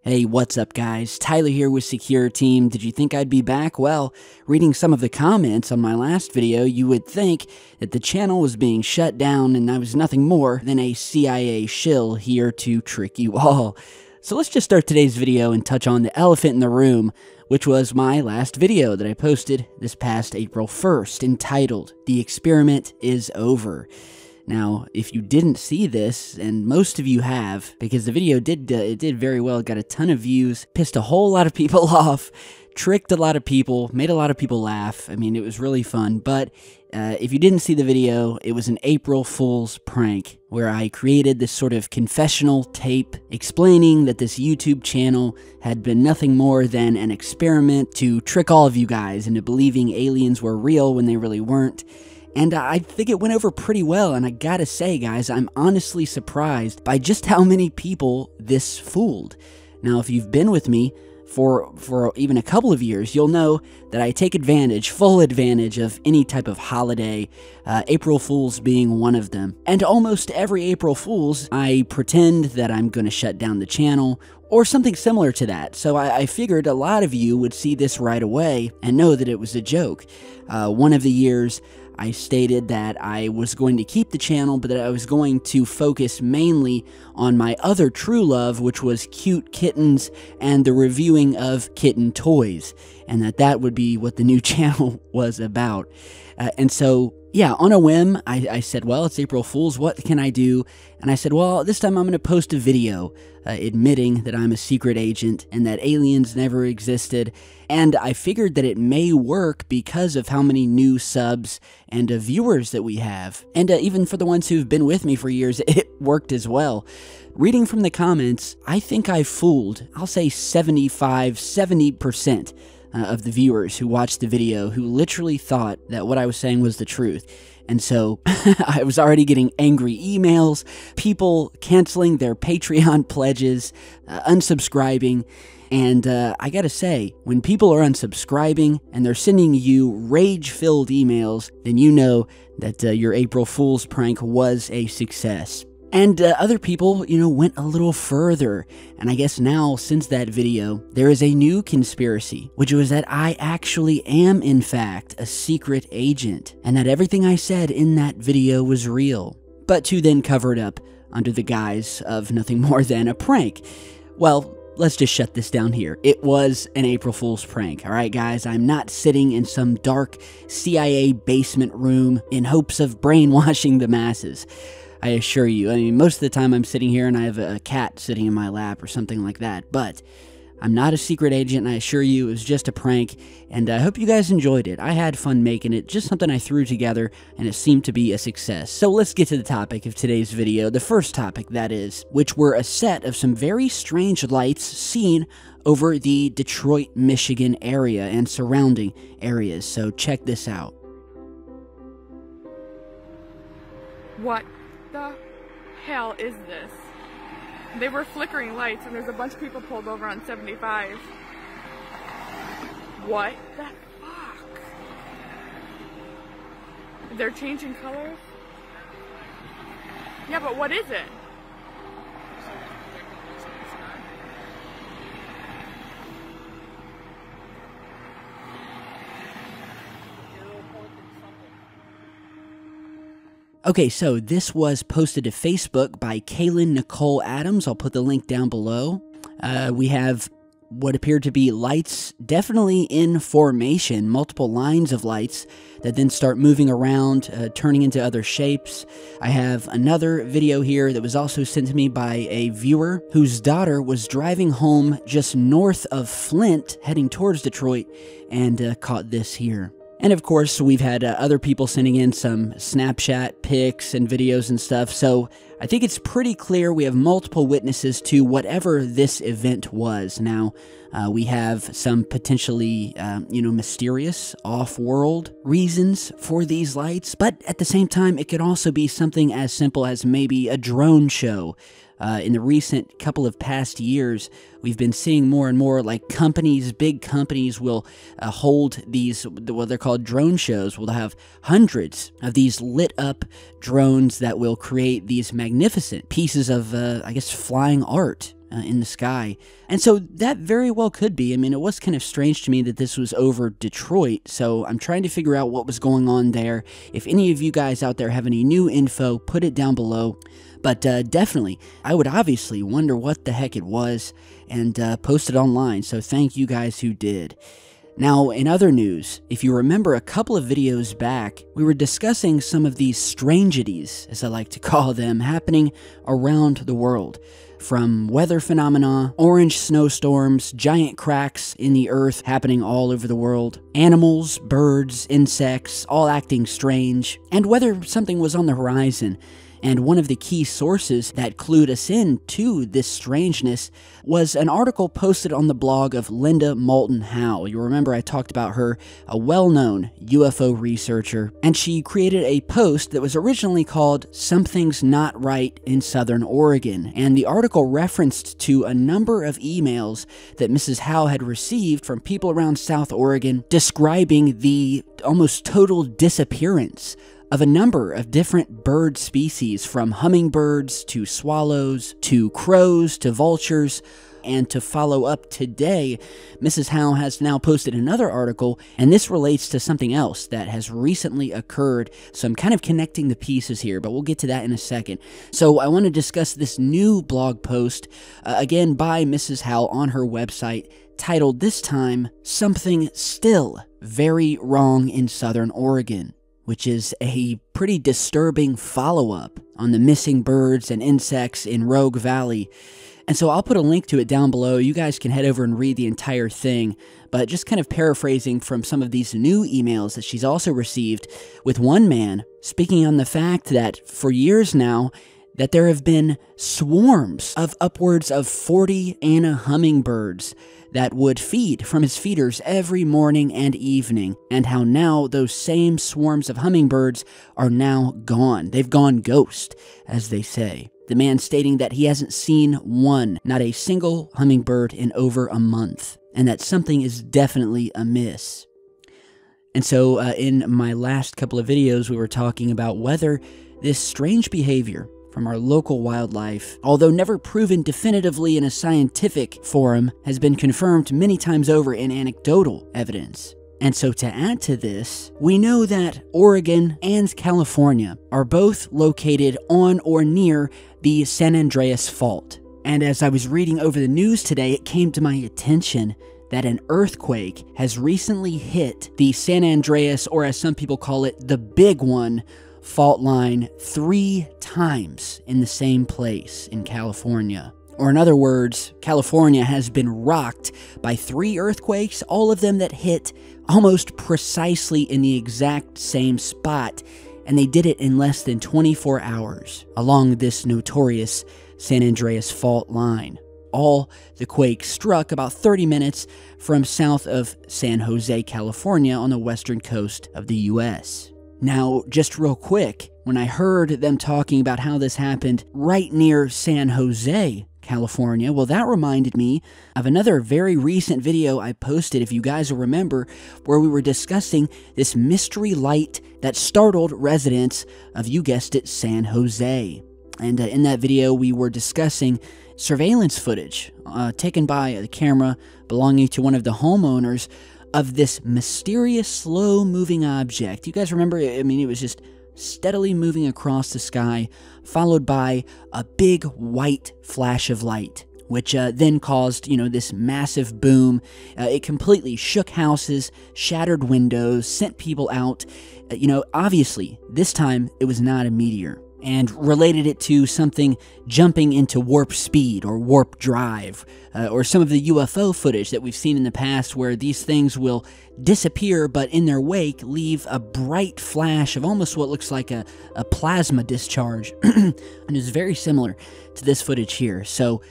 Hey, what's up guys? Tyler here with Secureteam. Did you think I'd be back? Well, reading some of the comments on my last video, you would think that the channel was being shut down and I was nothing more than a CIA shill here to trick you all. So let's just start today's video and touch on the elephant in the room, which was my last video that I posted this past April 1st, entitled, "The Experiment is Over." Now, if you didn't see this, and most of you have, because the video did very well, it got a ton of views, pissed a whole lot of people off, tricked a lot of people, made a lot of people laugh. I mean, it was really fun, but if you didn't see the video, it was an April Fool's prank, where I created this sort of confessional tape explaining that this YouTube channel had been nothing more than an experiment to trick all of you guys into believing aliens were real when they really weren't. And I think it went over pretty well, and I gotta say, guys, I'm honestly surprised by just how many people this fooled. Now, if you've been with me for even a couple of years, you'll know that I take advantage, full advantage of any type of holiday, April Fools being one of them. And almost every April Fools, I pretend that I'm gonna shut down the channel, or something similar to that. So I figured a lot of you would see this right away and know that it was a joke. One of the years, I stated that I was going to keep the channel, but that I was going to focus mainly on my other true love, which was cute kittens and the reviewing of kitten toys, and that would be what the new channel was about. And so, yeah, on a whim, I said, well, it's April Fool's, what can I do? And I said, well, this time I'm going to post a video admitting that I'm a secret agent and that aliens never existed. And I figured that it may work because of how many new subs and viewers that we have. And even for the ones who've been with me for years, it worked as well. Reading from the comments, I think I fooled, I'll say 70% of the viewers who watched the video who literally thought that what I was saying was the truth. And so I was already getting angry emails, people canceling their Patreon pledges, unsubscribing. And I gotta say, when people are unsubscribing and they're sending you rage-filled emails, then you know that your April Fool's prank was a success. And other people, went a little further. And I guess now, since that video, there is a new conspiracy, which was that I actually am, in fact, a secret agent, and that everything I said in that video was real, but to then cover it up under the guise of nothing more than a prank. Well, let's just shut this down here. It was an April Fool's prank, alright guys? I'm not sitting in some dark CIA basement room in hopes of brainwashing the masses. I assure you. I mean, most of the time I'm sitting here and I have a cat sitting in my lap or something like that, but I'm not a secret agent, and I assure you it was just a prank, and I hope you guys enjoyed it. I had fun making it, just something I threw together, and it seemed to be a success. So let's get to the topic of today's video, the first topic, that is, which were a set of some very strange lights seen over the Detroit, Michigan area and surrounding areas. So check this out. What the hell is this? They were flickering lights and there's a bunch of people pulled over on 75. What the fuck? They're changing colors? Yeah, but what is it? Okay, so this was posted to Facebook by Kaylin Nicole Adams. I'll put the link down below. We have what appeared to be lights definitely in formation, multiple lines of lights that then start moving around, turning into other shapes. I have another video here that was also sent to me by a viewer whose daughter was driving home just north of Flint, heading towards Detroit, and caught this here. And of course, we've had other people sending in some Snapchat pics and videos and stuff, so I think it's pretty clear we have multiple witnesses to whatever this event was. Now, we have some potentially, mysterious, off-world reasons for these lights, but at the same time, it could also be something as simple as maybe a drone show. In the recent couple of past years, we've been seeing more and more like companies, big companies will hold these, what they're called drone shows. We'll have hundreds of these lit up drones that will create these magnificent pieces of, flying art. in the sky. And so that very well could be. I mean, it was kind of strange to me that this was over Detroit, so I'm trying to figure out what was going on there. If any of you guys out there have any new info, put it down below. But definitely, I would obviously wonder what the heck it was and post it online, so thank you guys who did. Now, in other news, if you remember a couple of videos back, we were discussing some of these strangities, as I like to call them, happening around the world. From weather phenomena, orange snowstorms, giant cracks in the earth happening all over the world, animals, birds, insects, all acting strange, and whether something was on the horizon. And one of the key sources that clued us in to this strangeness was an article posted on the blog of Linda Moulton Howe. You remember I talked about her, a well-known UFO researcher, and she created a post that was originally called "Something's Not Right in Southern Oregon," and the article referenced to a number of emails that Mrs. Howe had received from people around South Oregon describing the almost total disappearance of a number of different bird species, from hummingbirds to swallows to crows to vultures. And to follow up today, Mrs. Howe has now posted another article, and this relates to something else that has recently occurred. So I'm kind of connecting the pieces here, but we'll get to that in a second. So I want to discuss this new blog post, again by Mrs. Howe on her website, titled this time, "Something Still Very Wrong in Southern Oregon," which is a pretty disturbing follow-up on the missing birds and insects in Rogue Valley. And so I'll put a link to it down below. You guys can head over and read the entire thing, but just kind of paraphrasing from some of these new emails that she's also received, with one man speaking on the fact that for years now, that there have been swarms of upwards of 40 Anna hummingbirds that would feed from his feeders every morning and evening, and how now those same swarms of hummingbirds are now gone. They've gone ghost, as they say. The man stating that he hasn't seen one, not a single hummingbird in over a month, and that something is definitely amiss. And so in my last couple of videos, we were talking about whether this strange behavior from our local wildlife, although never proven definitively in a scientific forum, has been confirmed many times over in anecdotal evidence. And so to add to this, we know that Oregon and California are both located on or near the San Andreas Fault. And as I was reading over the news today, it came to my attention that an earthquake has recently hit the San Andreas, or as some people call it, the Big One, fault line 3 times in the same place in California. Or in other words, California has been rocked by 3 earthquakes, all of them that hit almost precisely in the exact same spot, and they did it in less than 24 hours along this notorious San Andreas fault line. All the quakes struck about 30 minutes from south of San Jose, California, on the western coast of the US. Now, just real quick, when I heard them talking about how this happened right near San Jose, California, well, that reminded me of another very recent video I posted, if you guys will remember, where we were discussing this mystery light that startled residents of, you guessed it, San Jose. And in that video, we were discussing surveillance footage taken by the camera belonging to one of the homeowners of this mysterious, slow-moving object. You guys remember? I mean, it was just steadily moving across the sky, followed by a big white flash of light, which then caused, this massive boom. It completely shook houses, shattered windows, sent people out. Obviously, this time it was not a meteor, and related it to something jumping into warp speed or warp drive, or some of the UFO footage that we've seen in the past where these things will disappear but in their wake leave a bright flash of almost what looks like a plasma discharge, and is very similar to this footage here. So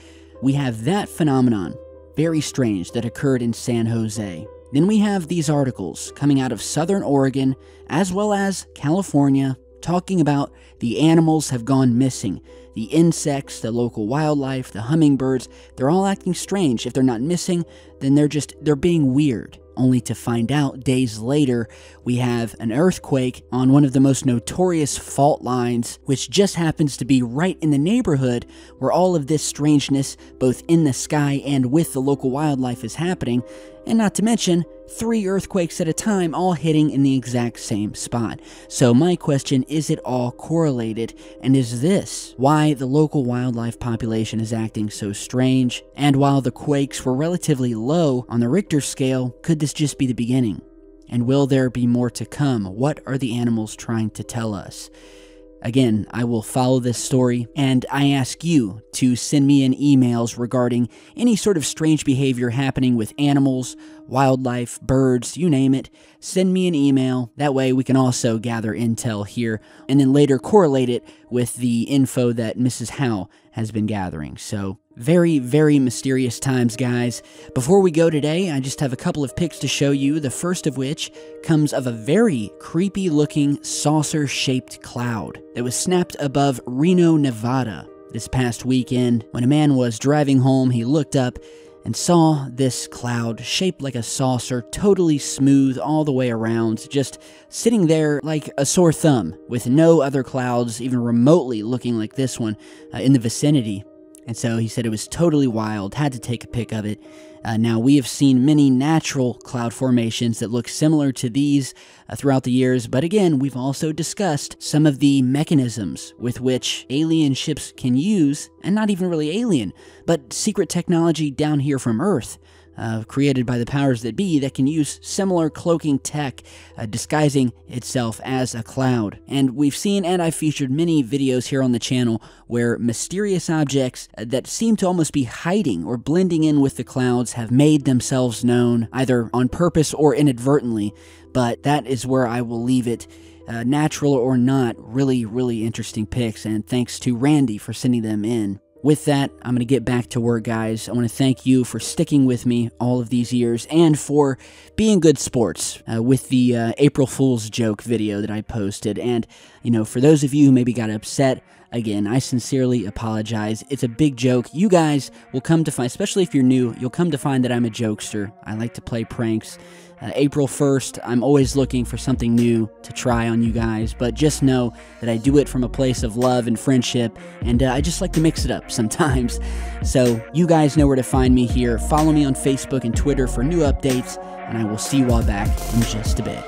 we have that phenomenon, very strange, that occurred in San Jose. Then we have these articles coming out of Southern Oregon as well as California, talking about the animals have gone missing. The insects, the local wildlife, the hummingbirds, they're all acting strange. If they're not missing, then they're being weird. only to find out days later we have an earthquake on one of the most notorious fault lines, which just happens to be right in the neighborhood where all of this strangeness, both in the sky and with the local wildlife, is happening, and not to mention 3 earthquakes at a time all hitting in the exact same spot. So my question, is it all correlated? And is this why the local wildlife population is acting so strange? And while the quakes were relatively low on the Richter scale, could this just be the beginning? And will there be more to come? What are the animals trying to tell us? Again, I will follow this story, and I ask you to send me in emails regarding any sort of strange behavior happening with animals, wildlife, birds, you name it. Send me an email. That way we can also gather intel here, and then later correlate it with the info that Mrs. Howe has been gathering. So, very, very mysterious times, guys. Before we go today, I just have a couple of pics to show you, the first of which comes of a very creepy-looking saucer-shaped cloud that was snapped above Reno, Nevada this past weekend. When a man was driving home, he looked up and saw this cloud shaped like a saucer, totally smooth all the way around, just sitting there like a sore thumb, with no other clouds even remotely looking like this one in the vicinity. And so he said it was totally wild, had to take a pic of it. Now, we have seen many natural cloud formations that look similar to these throughout the years, but again, we've also discussed some of the mechanisms with which alien ships can use, and not even really alien, but secret technology down here from Earth, created by the powers that be, that can use similar cloaking tech, disguising itself as a cloud. And we've seen, and I've featured many videos here on the channel, where mysterious objects that seem to almost be hiding or blending in with the clouds have made themselves known, either on purpose or inadvertently. But that is where I will leave it. Natural or not, really, really interesting pics, and thanks to Randy for sending them in. With that, I'm going to get back to work, guys. I want to thank you for sticking with me all of these years and for being good sports with the April Fool's joke video that I posted. And, you know, for those of you who maybe got upset, again, I sincerely apologize. It's a big joke. You guys will come to find, especially if you're new, you'll come to find that I'm a jokester. I like to play pranks. April 1st, I'm always looking for something new to try on you guys, but just know that I do it from a place of love and friendship, and I just like to mix it up sometimes. So you guys know where to find me here. Follow me on Facebook and Twitter for new updates, and I will see you all back in just a bit.